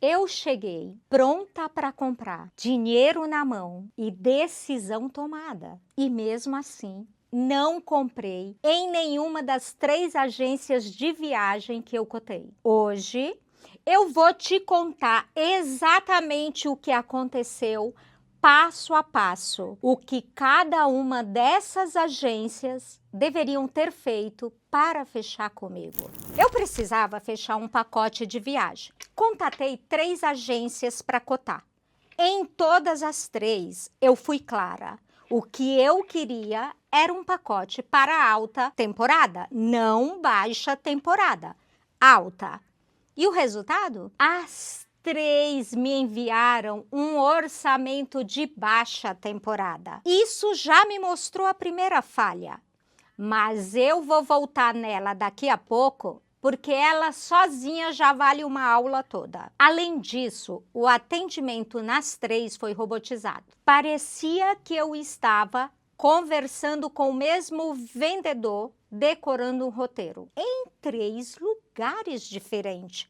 Eu cheguei pronta para comprar, dinheiro na mão e decisão tomada. E mesmo assim, não comprei em nenhuma das 3 agências de viagem que eu cotei. Hoje, eu vou te contar exatamente o que aconteceu, passo a passo, o que cada uma dessas agências deveriam ter feito para fechar comigo. Eu precisava fechar um pacote de viagem. Contatei 3 agências para cotar. Em todas as 3, eu fui clara. O que eu queria era um pacote para alta temporada, não baixa temporada, alta. E o resultado? As 3 me enviaram um orçamento de baixa temporada. Isso já me mostrou a primeira falha, mas eu vou voltar nela daqui a pouco, porque ela sozinha já vale uma aula toda. Além disso, o atendimento nas 3 foi robotizado. Parecia que eu estava conversando com o mesmo vendedor, decorando um roteiro, em 3 lugares diferentes.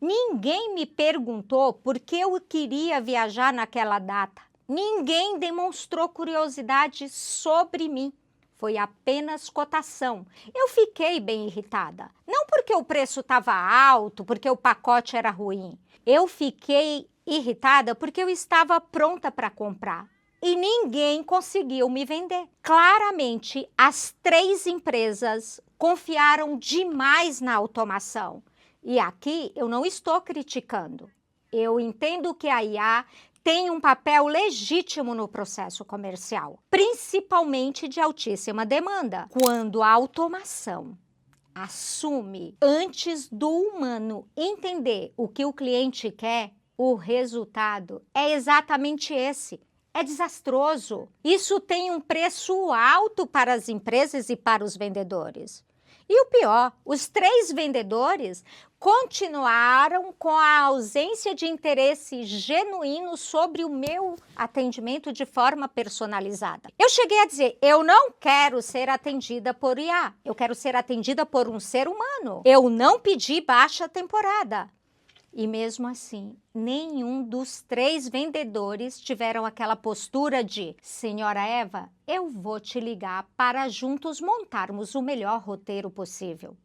Ninguém me perguntou por que eu queria viajar naquela data. Ninguém demonstrou curiosidade sobre mim. Foi apenas cotação. Eu fiquei bem irritada. Não porque o preço estava alto, porque o pacote era ruim. Eu fiquei irritada porque eu estava pronta para comprar. E ninguém conseguiu me vender. Claramente, as 3 empresas confiaram demais na automação. E aqui eu não estou criticando. Eu entendo que a IA tem um papel legítimo no processo comercial, principalmente de altíssima demanda, quando a automação assume antes do humano entender o que o cliente quer, o resultado é exatamente esse. É desastroso. Isso tem um preço alto para as empresas e para os vendedores. E o pior, os 3 vendedores continuaram com a ausência de interesse genuíno sobre o meu atendimento de forma personalizada. Eu cheguei a dizer, eu não quero ser atendida por IA, eu quero ser atendida por um ser humano. Eu não pedi baixa temporada. E mesmo assim, nenhum dos 3 vendedores tiveram aquela postura de: Senhora Eva, eu vou te ligar para juntos montarmos o melhor roteiro possível.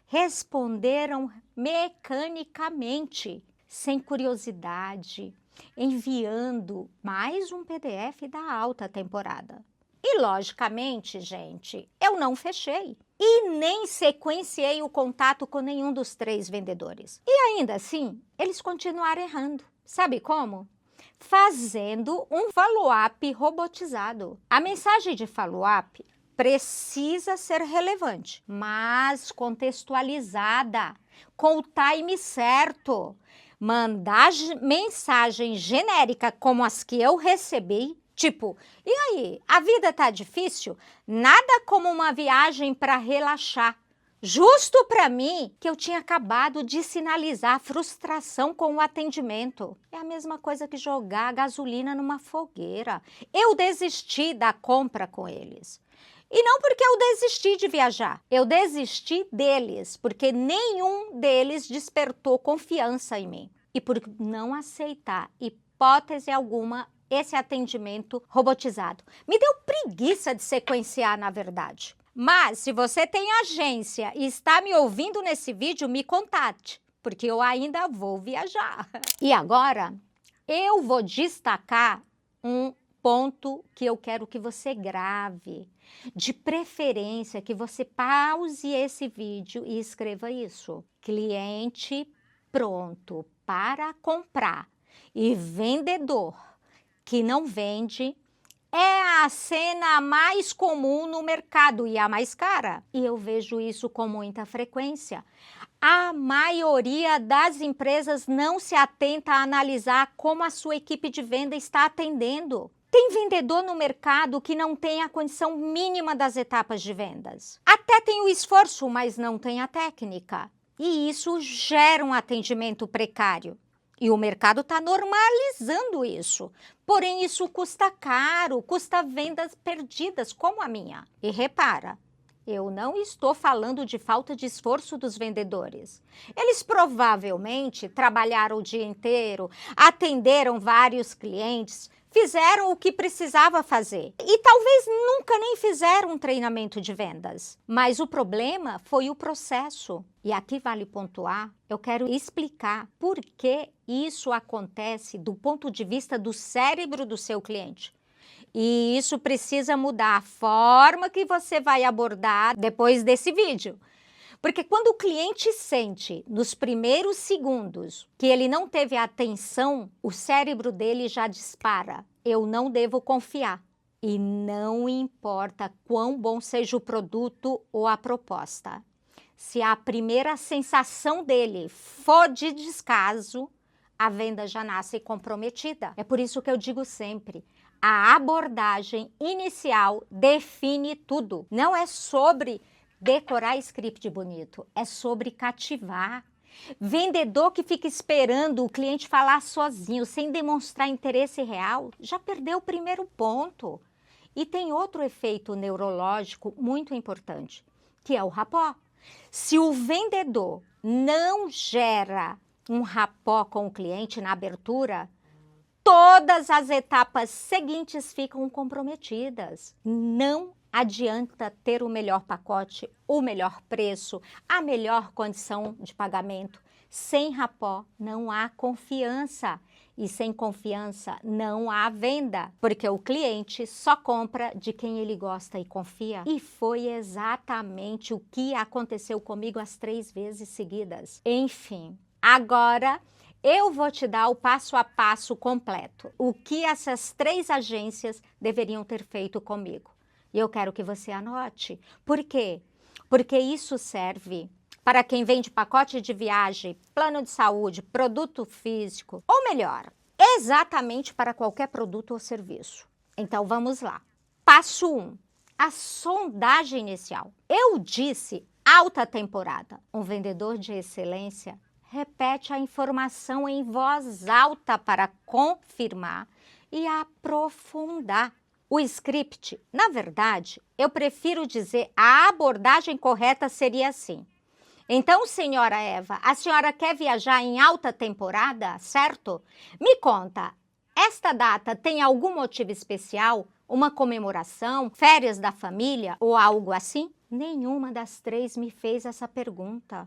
Responderam mecanicamente, sem curiosidade, enviando mais um PDF da alta temporada. E logicamente, gente, eu não fechei. E nem sequenciei o contato com nenhum dos 3 vendedores. E ainda assim, eles continuaram errando. Sabe como? Fazendo um follow-up robotizado. A mensagem de follow-up precisa ser relevante, mas contextualizada, com o time certo. Mandar mensagem genérica como as que eu recebi, tipo, e aí, a vida tá difícil? Nada como uma viagem para relaxar. Justo para mim, que eu tinha acabado de sinalizar frustração com o atendimento. É a mesma coisa que jogar gasolina numa fogueira. Eu desisti da compra com eles. E não porque eu desisti de viajar, eu desisti deles, porque nenhum deles despertou confiança em mim. E por não aceitar hipótese alguma esse atendimento robotizado. Me deu preguiça de sequenciar, na verdade. Mas, se você tem agência e está me ouvindo nesse vídeo, me contate, porque eu ainda vou viajar. E agora, eu vou destacar um ponto que eu quero que você grave. De preferência, que você pause esse vídeo e escreva isso. Cliente pronto para comprar e vendedor que não vende é a cena mais comum no mercado e a mais cara. E eu vejo isso com muita frequência. A maioria das empresas não se atenta a analisar como a sua equipe de venda está atendendo. Tem vendedor no mercado que não tem a condição mínima das etapas de vendas. Até tem o esforço, mas não tem a técnica. E isso gera um atendimento precário. E o mercado está normalizando isso. Porém, isso custa caro, custa vendas perdidas, como a minha. E repara, Eu não estou falando de falta de esforço dos vendedores. Eles provavelmente trabalharam o dia inteiro, atenderam vários clientes, fizeram o que precisava fazer e talvez nunca nem fizeram um treinamento de vendas. Mas o problema foi o processo. E aqui vale pontuar, eu quero explicar por que isso acontece do ponto de vista do cérebro do seu cliente. E isso precisa mudar a forma que você vai abordar depois desse vídeo. Porque quando o cliente sente, nos primeiros segundos, que ele não teve atenção, o cérebro dele já dispara. Eu não devo confiar. E não importa quão bom seja o produto ou a proposta. Se a primeira sensação dele for de descaso, a venda já nasce comprometida. É por isso que eu digo sempre, a abordagem inicial define tudo. Não é sobre decorar script bonito, é sobre cativar. Vendedor que fica esperando o cliente falar sozinho, sem demonstrar interesse real, já perdeu o primeiro ponto. E tem outro efeito neurológico muito importante, que é o rapport. Se o vendedor não gera um rapport com o cliente na abertura, todas as etapas seguintes ficam comprometidas. Não adianta ter o melhor pacote, o melhor preço, a melhor condição de pagamento. Sem rapport não há confiança e sem confiança não há venda, porque o cliente só compra de quem ele gosta e confia. E foi exatamente o que aconteceu comigo as 3 vezes seguidas. Enfim, agora eu vou te dar o passo a passo completo, o que essas 3 agências deveriam ter feito comigo. E eu quero que você anote. Por quê? Porque isso serve para quem vende pacote de viagem, plano de saúde, produto físico, ou melhor, exatamente para qualquer produto ou serviço. Então vamos lá. Passo 1, a sondagem inicial. Eu disse alta temporada. Um vendedor de excelência repete a informação em voz alta para confirmar e aprofundar. O script, na verdade, eu prefiro dizer a abordagem correta seria assim. Então, senhora Eva, a senhora quer viajar em alta temporada, certo? Me conta, esta data tem algum motivo especial? Uma comemoração, férias da família ou algo assim? Nenhuma das 3 me fez essa pergunta.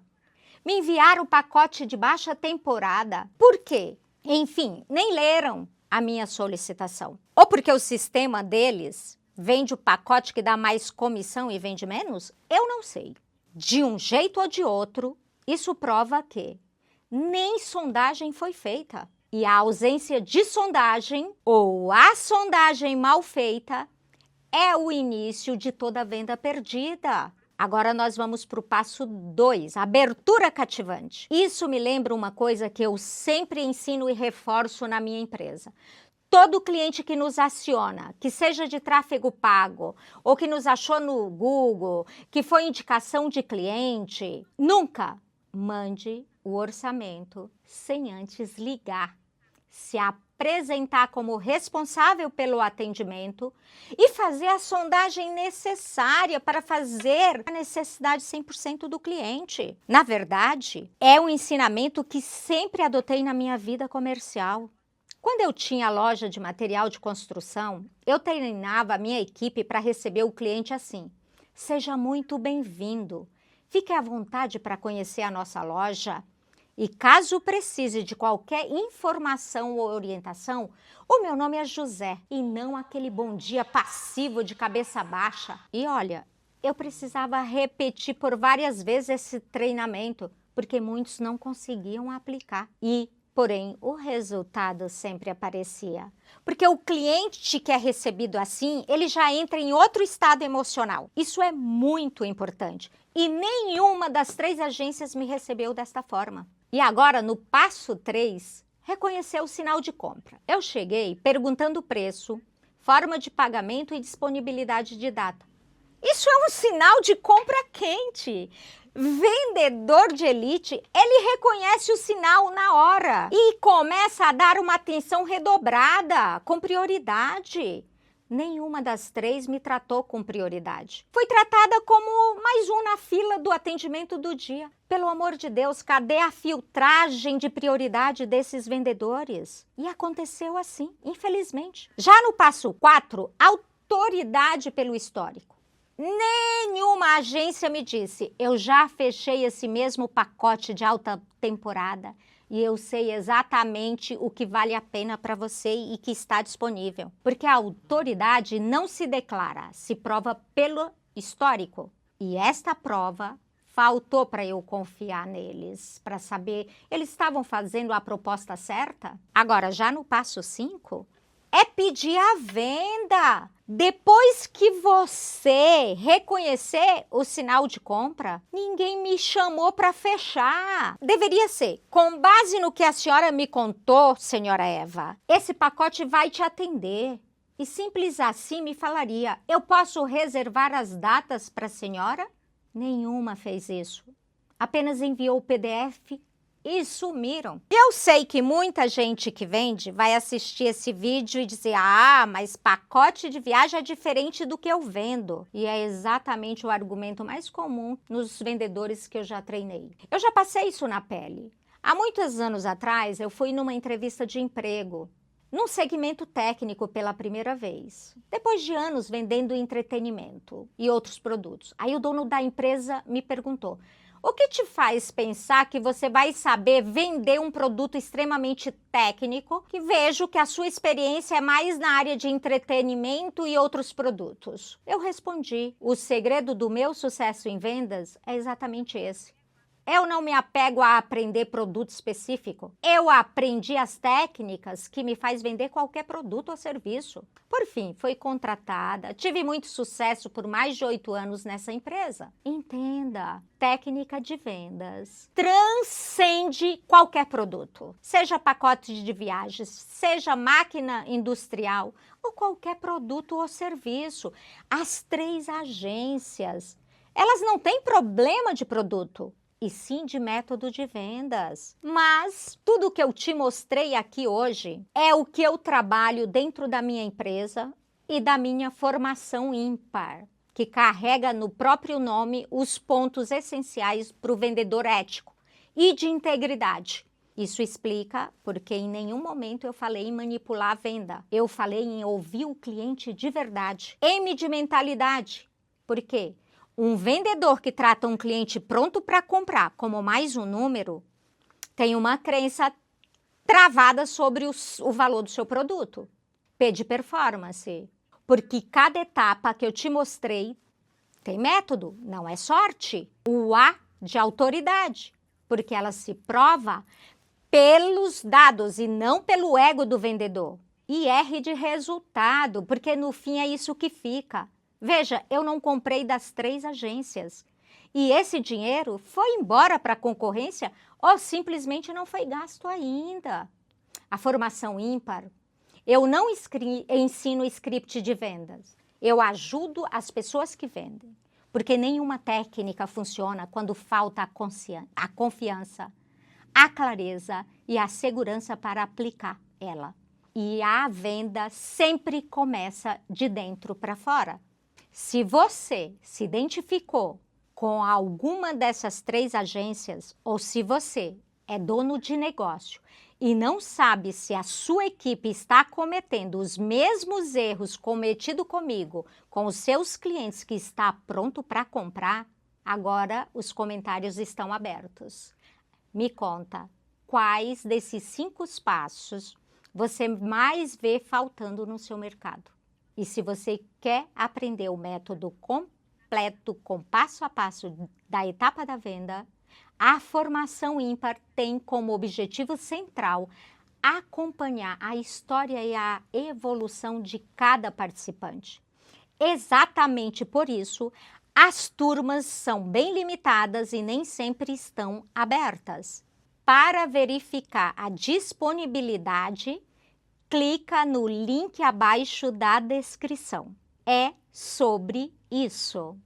Me enviaram o pacote de baixa temporada. Por quê? Enfim, nem leram a minha solicitação. Ou porque o sistema deles vende o pacote que dá mais comissão e vende menos? Eu não sei. De um jeito ou de outro, isso prova que nem sondagem foi feita. E a ausência de sondagem ou a sondagem mal feita é o início de toda venda perdida. Agora nós vamos para o passo 2, abertura cativante. Isso me lembra uma coisa que eu sempre ensino e reforço na minha empresa. Todo cliente que nos aciona, que seja de tráfego pago ou que nos achou no Google, que foi indicação de cliente, nunca mande o orçamento sem antes ligar, se apresentar como responsável pelo atendimento e fazer a sondagem necessária para fazer a necessidade 100% do cliente. Na verdade, é um ensinamento que sempre adotei na minha vida comercial. Quando eu tinha loja de material de construção, eu treinava a minha equipe para receber o cliente assim: seja muito bem-vindo, fique à vontade para conhecer a nossa loja. E caso precise de qualquer informação ou orientação, o meu nome é José e não aquele bom dia passivo de cabeça baixa. E olha, eu precisava repetir por várias vezes esse treinamento, porque muitos não conseguiam aplicar. Porém, o resultado sempre aparecia. Porque o cliente que é recebido assim, ele já entra em outro estado emocional. Isso é muito importante. E nenhuma das 3 agências me recebeu desta forma. E agora, no passo 3, reconhecer o sinal de compra. Eu cheguei perguntando o preço, forma de pagamento e disponibilidade de data. Isso é um sinal de compra quente. Vendedor de elite, ele reconhece o sinal na hora e começa a dar uma atenção redobrada, com prioridade. Nenhuma das 3 me tratou com prioridade. Fui tratada como mais um na fila do atendimento do dia. Pelo amor de Deus, cadê a filtragem de prioridade desses vendedores? E aconteceu assim, infelizmente. Já no passo 4, autoridade pelo histórico. Nenhuma agência me disse, eu já fechei esse mesmo pacote de alta temporada e eu sei exatamente o que vale a pena para você e que está disponível. Porque a autoridade não se declara, se prova pelo histórico. E esta prova faltou para eu confiar neles, para saber, eles estavam fazendo a proposta certa? Agora, já no passo 5, é pedir a venda. Depois que você reconhecer o sinal de compra, ninguém me chamou para fechar. Deveria ser, com base no que a senhora me contou, senhora Eva, esse pacote vai te atender. E simples assim me falaria, eu posso reservar as datas para a senhora? Nenhuma fez isso. Apenas enviou o PDF e sumiram. Eu sei que muita gente que vende vai assistir esse vídeo e dizer, ah, mas pacote de viagem é diferente do que eu vendo. E é exatamente o argumento mais comum nos vendedores que eu já treinei. Eu já passei isso na pele. Há muitos anos atrás, eu fui numa entrevista de emprego, num segmento técnico pela primeira vez. Depois de anos vendendo entretenimento e outros produtos. Aí o dono da empresa me perguntou, o que te faz pensar que você vai saber vender um produto extremamente técnico, que vejo que a sua experiência é mais na área de entretenimento e outros produtos? Eu respondi, o segredo do meu sucesso em vendas é exatamente esse. Eu não me apego a aprender produto específico. Eu aprendi as técnicas que me faz vender qualquer produto ou serviço. Por fim, fui contratada, tive muito sucesso por mais de 8 anos nessa empresa. Entenda, técnica de vendas transcende qualquer produto. Seja pacote de viagens, seja máquina industrial ou qualquer produto ou serviço. As 3 agências, elas não têm problema de produto, e sim de método de vendas. Mas tudo que eu te mostrei aqui hoje é o que eu trabalho dentro da minha empresa e da minha formação ímpar, que carrega no próprio nome os pontos essenciais para o vendedor ético e de integridade. Isso explica porque em nenhum momento eu falei em manipular a venda. Eu falei em ouvir o cliente de verdade. M de mentalidade. Por quê? Um vendedor que trata um cliente pronto para comprar como mais um número tem uma crença travada sobre o valor do seu produto. P de performance, porque cada etapa que eu te mostrei tem método, não é sorte. O A de autoridade, porque ela se prova pelos dados e não pelo ego do vendedor. E R de resultado, porque no fim é isso que fica. Veja, eu não comprei das 3 agências e esse dinheiro foi embora para a concorrência ou simplesmente não foi gasto ainda. A formação ímpar, eu não ensino script de vendas, eu ajudo as pessoas que vendem, porque nenhuma técnica funciona quando falta a confiança, a clareza e a segurança para aplicar ela. E a venda sempre começa de dentro para fora. Se você se identificou com alguma dessas 3 agências, ou se você é dono de negócio e não sabe se a sua equipe está cometendo os mesmos erros cometidos comigo, com os seus clientes que está pronto para comprar, agora os comentários estão abertos. Me conta, quais desses 5 passos você mais vê faltando no seu mercado? E se você quer aprender o método completo, com passo a passo da etapa da venda, a formação ímpar tem como objetivo central acompanhar a história e a evolução de cada participante. Exatamente por isso, as turmas são bem limitadas e nem sempre estão abertas. Para verificar a disponibilidade, clica no link abaixo da descrição. É sobre isso.